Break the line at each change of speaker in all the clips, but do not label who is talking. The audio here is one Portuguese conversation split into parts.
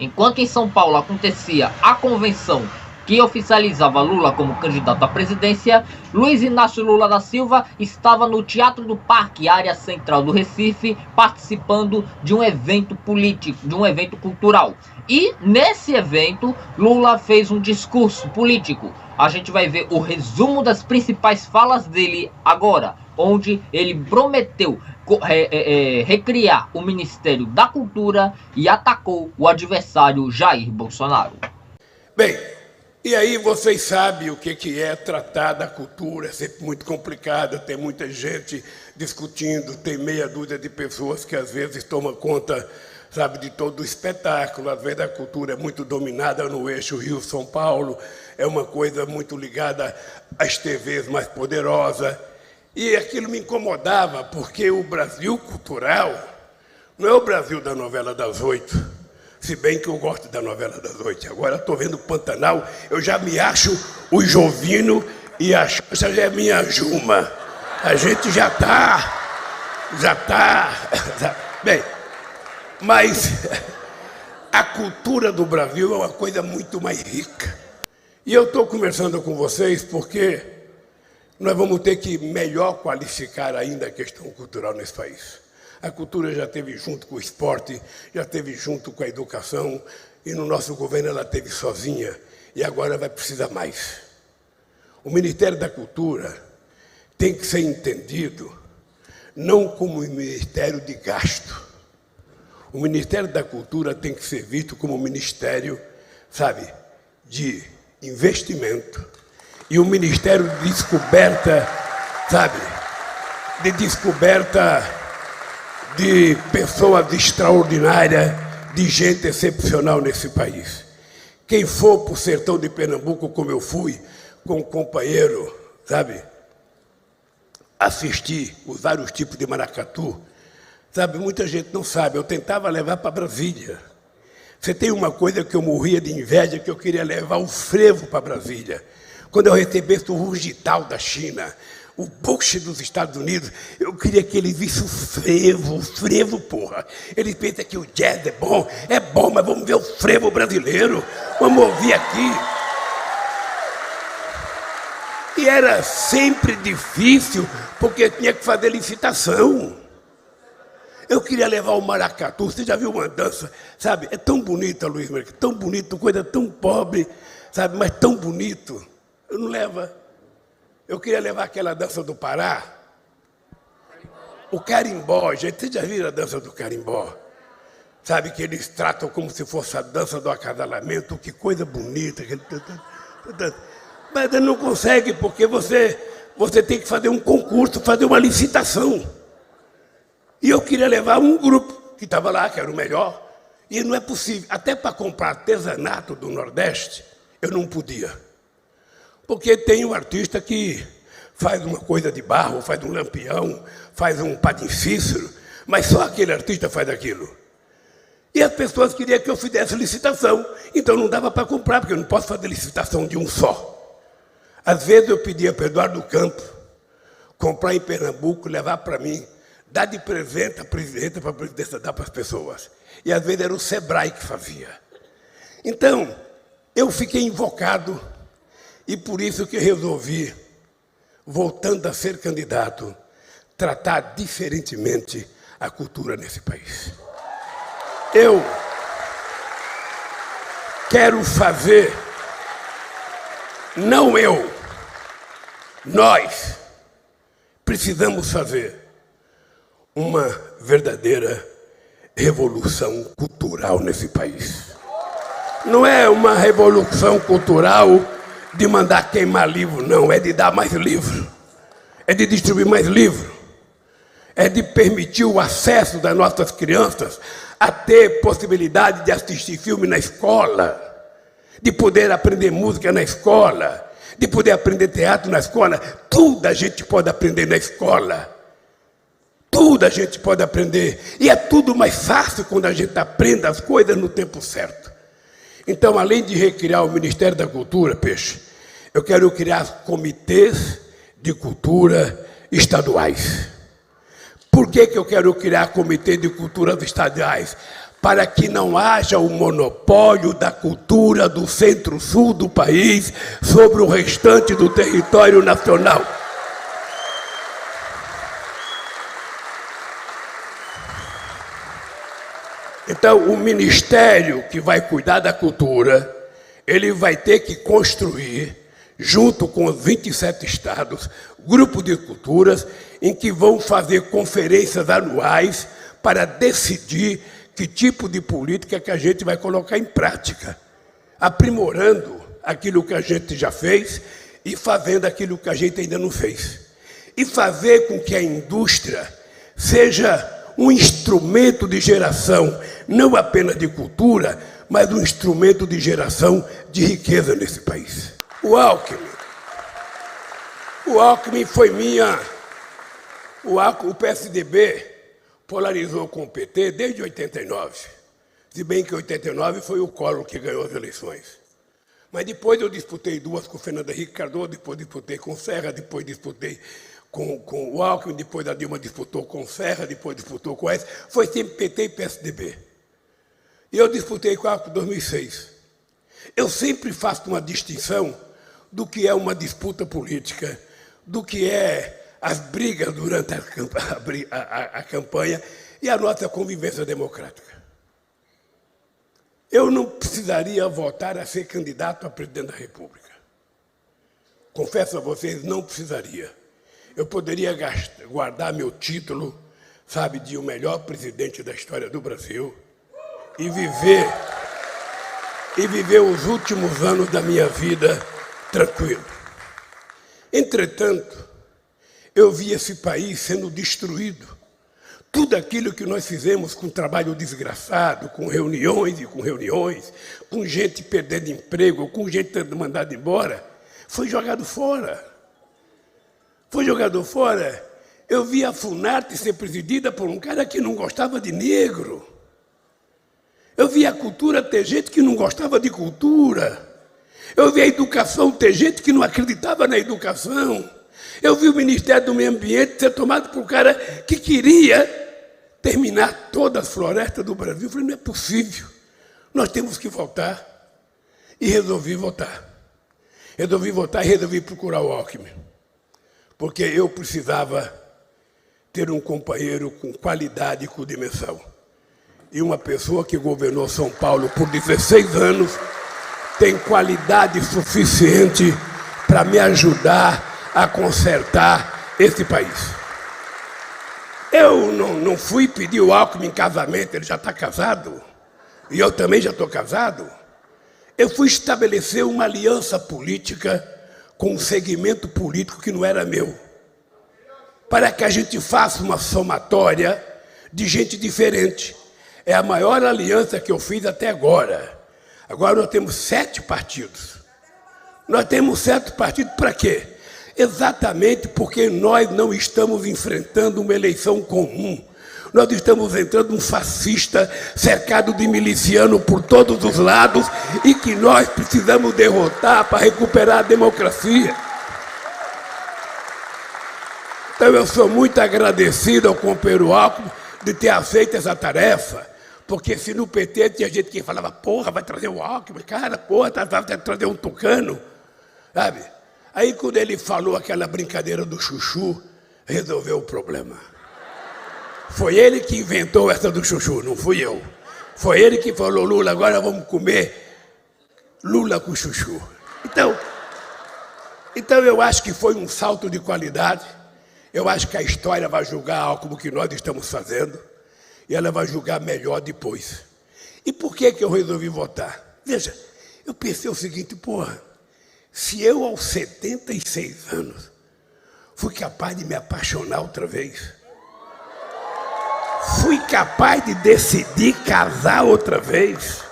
Enquanto em São Paulo acontecia a convenção que oficializava Lula como candidato à presidência, Luiz Inácio Lula da Silva estava no Teatro do Parque, área central do Recife, participando de um evento político, de um evento cultural. E nesse evento, Lula fez um discurso político. A gente vai ver o resumo das principais falas dele agora, onde ele prometeu recriar o Ministério da Cultura e atacou o adversário Jair Bolsonaro.
Bem, e aí vocês sabem o que é tratar da cultura, é sempre muito complicado, tem muita gente discutindo, tem meia dúzia de pessoas que às vezes tomam conta, sabe, de todo o espetáculo. Às vezes a cultura é muito dominada no eixo Rio-São Paulo, é uma coisa muito ligada às TVs mais poderosas. E aquilo me incomodava, porque o Brasil cultural não é o Brasil da novela das 8, se bem que eu gosto da novela das 8. Agora estou vendo Pantanal, eu já me acho o Jovino e a Xuxa já é minha Juma. A gente já está. Bem, mas a cultura do Brasil é uma coisa muito mais rica. E eu estou conversando com vocês porque nós vamos ter que melhor qualificar ainda a questão cultural nesse país. A cultura já esteve junto com o esporte, já esteve junto com a educação, e no nosso governo ela esteve sozinha, e agora vai precisar mais. O Ministério da Cultura tem que ser entendido não como um ministério de gasto. O Ministério da Cultura tem que ser visto como um ministério, sabe, de investimento, e um ministério de descoberta, sabe, de descoberta de pessoas extraordinárias, de gente excepcional nesse país. Quem for para o sertão de Pernambuco, como eu fui, com um companheiro, sabe, assistir os vários tipos de maracatu, sabe, muita gente não sabe, eu tentava levar para Brasília. Você tem uma coisa que eu morria de inveja, que eu queria levar o frevo para Brasília. Quando eu recebesse o Rugital da China, o Bush dos Estados Unidos, eu queria que ele visse o frevo, porra. Ele pensa que o jazz é bom, mas vamos ver o frevo brasileiro, vamos ouvir aqui. E era sempre difícil, porque tinha que fazer licitação. Eu queria levar o maracatu, você já viu uma dança, sabe? É tão bonita, Luiz Marques, tão bonito, coisa tão pobre, sabe? Mas tão bonito. Eu não levo. Eu queria levar aquela dança do Pará, o carimbó. Gente, vocês já viram a dança do carimbó? Sabe, que eles tratam como se fosse a dança do acasalamento, que coisa bonita. Mas não consegue, porque você tem que fazer um concurso, fazer uma licitação. E eu queria levar um grupo que estava lá, que era o melhor, e não é possível. Até para comprar artesanato do Nordeste, eu não podia. Porque tem um artista que faz uma coisa de barro, faz um lampião, faz um padifício, mas só aquele artista faz aquilo. E as pessoas queriam que eu fizesse licitação, então não dava para comprar, porque eu não posso fazer licitação de um só. Às vezes eu pedia para Eduardo Campos comprar em Pernambuco, levar para mim, dar de presente a presidência para a presidência dar para as pessoas. E às vezes era o Sebrae que fazia. Então, eu fiquei invocado, e por isso que resolvi, voltando a ser candidato, tratar diferentemente a cultura nesse país. Eu quero fazer, não eu, nós precisamos fazer uma verdadeira revolução cultural nesse país. Não é uma revolução cultural de mandar queimar livro, não, é de dar mais livro, é de distribuir mais livro, é de permitir o acesso das nossas crianças a ter possibilidade de assistir filme na escola, de poder aprender música na escola, de poder aprender teatro na escola. Tudo a gente pode aprender na escola. Tudo a gente pode aprender. E é tudo mais fácil quando a gente aprende as coisas no tempo certo. Então, além de recriar o Ministério da Cultura, Peixe, eu quero criar comitês de cultura estaduais. Por que eu quero criar comitês de cultura estaduais? para que não haja o monopólio da cultura do centro-sul do país sobre o restante do território nacional. Então, o ministério que vai cuidar da cultura, ele vai ter que construir, junto com os 27 estados, grupos de culturas em que vão fazer conferências anuais para decidir que tipo de política que a gente vai colocar em prática, aprimorando aquilo que a gente já fez e fazendo aquilo que a gente ainda não fez. E fazer com que a indústria seja um instrumento de geração, não apenas de cultura, mas um instrumento de geração de riqueza nesse país. O Alckmin foi minha... O PSDB polarizou com o PT desde 89. Se bem que em 89 foi o Collor que ganhou as eleições. Mas depois eu disputei duas com o Fernando Henrique Cardoso, depois disputei com o Serra, depois disputei com o Alckmin, depois a Dilma disputou com o Serra, depois disputou com o S. Foi sempre PT e PSDB. E eu disputei com o Alckmin em 2006. Eu sempre faço uma distinção do que é uma disputa política, do que é as brigas durante a campanha e a nossa convivência democrática. Eu não precisaria votar a ser candidato a presidente da República. Confesso a vocês, não precisaria. Eu poderia guardar meu título, sabe, de o melhor presidente da história do Brasil e viver os últimos anos da minha vida tranquilo. Entretanto, eu vi esse país sendo destruído. Tudo aquilo que nós fizemos com trabalho desgraçado, com reuniões e com reuniões, com gente perdendo emprego, com gente sendo mandada embora, foi jogado fora. Foi jogado fora. Eu vi a Funarte ser presidida por um cara que não gostava de negro. Eu vi a cultura ter gente que não gostava de cultura. Eu vi a educação ter gente que não acreditava na educação. Eu vi o Ministério do Meio Ambiente ser tomado por um cara que queria terminar todas as florestas do Brasil. Eu falei, não é possível. Nós temos que votar. E resolvi votar. Resolvi votar e resolvi procurar o Alckmin. Porque eu precisava ter um companheiro com qualidade e com dimensão. E uma pessoa que governou São Paulo por 16 anos tem qualidade suficiente para me ajudar a consertar esse país. Eu não fui pedir o Alckmin em casamento, ele já está casado, e eu também já estou casado. Eu fui estabelecer uma aliança política com um segmento político que não era meu, para que a gente faça uma somatória de gente diferente. É a maior aliança que eu fiz até agora. Agora nós temos 7 partidos. Nós temos 7 partidos para quê? Exatamente porque nós não estamos enfrentando uma eleição comum. Nós estamos entrando um fascista cercado de miliciano por todos os lados e que nós precisamos derrotar para recuperar a democracia. Então eu sou muito agradecido ao companheiro Alckmin de ter aceito essa tarefa, porque se no PT tinha gente que falava, porra, vai trazer o Alckmin, cara, porra, vai trazer um tucano, sabe? Aí, quando ele falou aquela brincadeira do chuchu, resolveu o problema. Foi ele que inventou essa do chuchu, não fui eu. Foi ele que falou, Lula, agora vamos comer Lula com chuchu. Então eu acho que foi um salto de qualidade. Eu acho que a história vai julgar algo como que nós estamos fazendo. E ela vai julgar melhor depois. E por que eu resolvi votar? Veja, eu pensei o seguinte, porra, se eu aos 76 anos fui capaz de me apaixonar outra vez, fui capaz de decidir casar outra vez,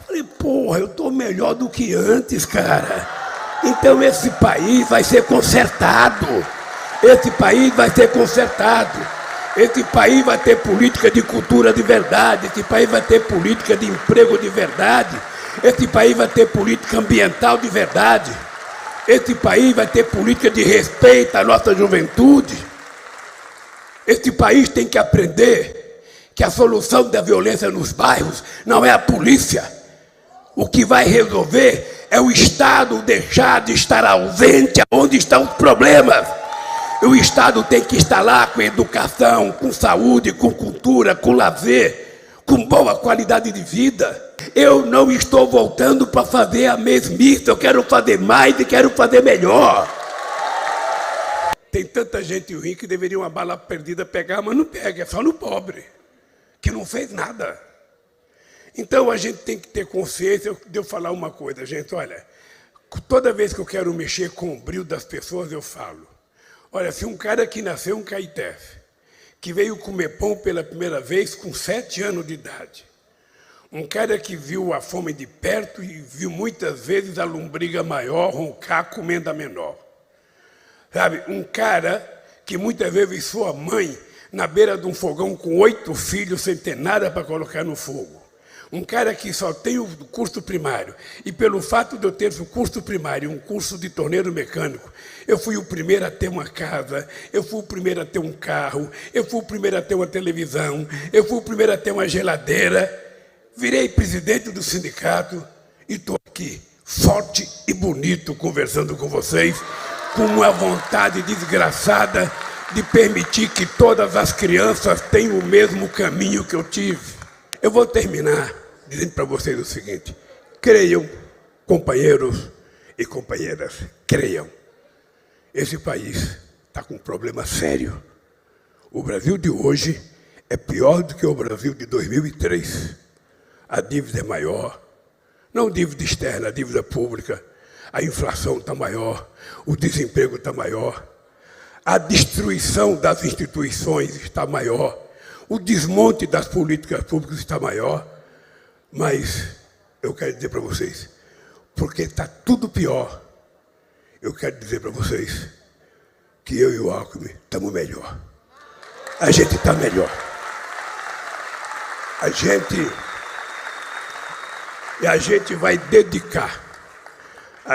falei, porra, eu estou melhor do que antes, cara. Então esse país vai ser consertado. Esse país vai ser consertado. Esse país vai ter política de cultura de verdade. Esse país vai ter política de emprego de verdade. Esse país vai ter política ambiental de verdade. Esse país vai ter política de respeito à nossa juventude. Esse país tem que aprender que a solução da violência nos bairros não é a polícia. O que vai resolver é o Estado deixar de estar ausente onde estão os problemas. E o Estado tem que estar lá com educação, com saúde, com cultura, com lazer, com boa qualidade de vida. Eu não estou voltando para fazer a mesmice, eu quero fazer mais e quero fazer melhor. Tem tanta gente ruim que deveria uma bala perdida pegar, mas não pega, é só no pobre, que não fez nada. Então a gente tem que ter consciência de eu falar uma coisa, gente, olha, toda vez que eu quero mexer com o brilho das pessoas, eu falo, olha, se um cara que nasceu em Caeté, que veio comer pão pela primeira vez com 7 anos de idade, um cara que viu a fome de perto e viu muitas vezes a lombriga maior roncar comendo a menor, sabe, um cara que muitas vezes sua mãe na beira de um fogão com 8 filhos sem ter nada para colocar no fogo. Um cara que só tem o curso primário, e pelo fato de eu ter o curso primário, um curso de torneiro mecânico, eu fui o primeiro a ter uma casa, eu fui o primeiro a ter um carro, eu fui o primeiro a ter uma televisão, eu fui o primeiro a ter uma geladeira, virei presidente do sindicato e estou aqui, forte e bonito, conversando com vocês, com uma vontade desgraçada de permitir que todas as crianças tenham o mesmo caminho que eu tive. Eu vou terminar dizendo para vocês o seguinte, creiam, companheiros e companheiras, creiam. Esse país está com um problema sério. O Brasil de hoje é pior do que o Brasil de 2003. A dívida é maior, não dívida externa, a dívida pública. A inflação está maior, o desemprego está maior, a destruição das instituições está maior, o desmonte das políticas públicas está maior, mas eu quero dizer para vocês, porque está tudo pior, eu quero dizer para vocês que eu e o Alckmin estamos melhor. A gente está melhor. A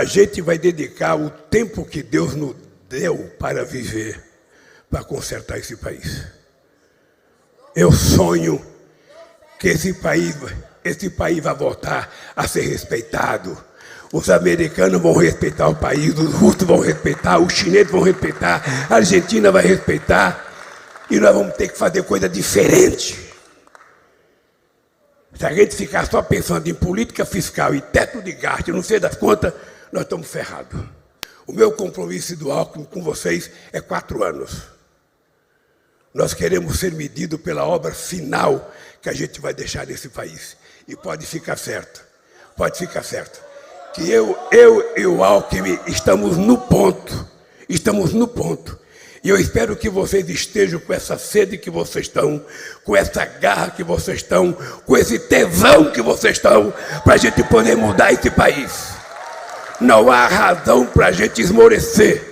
gente vai dedicar o tempo que Deus nos deu para viver, para consertar esse país. Eu sonho que esse país vai voltar a ser respeitado. Os americanos vão respeitar o país, os russos vão respeitar, os chineses vão respeitar, a Argentina vai respeitar, e nós vamos ter que fazer coisa diferente. Se a gente ficar só pensando em política fiscal e teto de gasto, não sei das contas, nós estamos ferrados. O meu compromisso do Alckmin com vocês é 4 anos. Nós queremos ser medidos pela obra final que a gente vai deixar nesse país. E pode ficar certo, que eu e o Alckmin estamos no ponto. E eu espero que vocês estejam com essa sede que vocês estão, com essa garra que vocês estão, com esse tesão que vocês estão, para a gente poder mudar esse país. Não há razão para a gente esmorecer.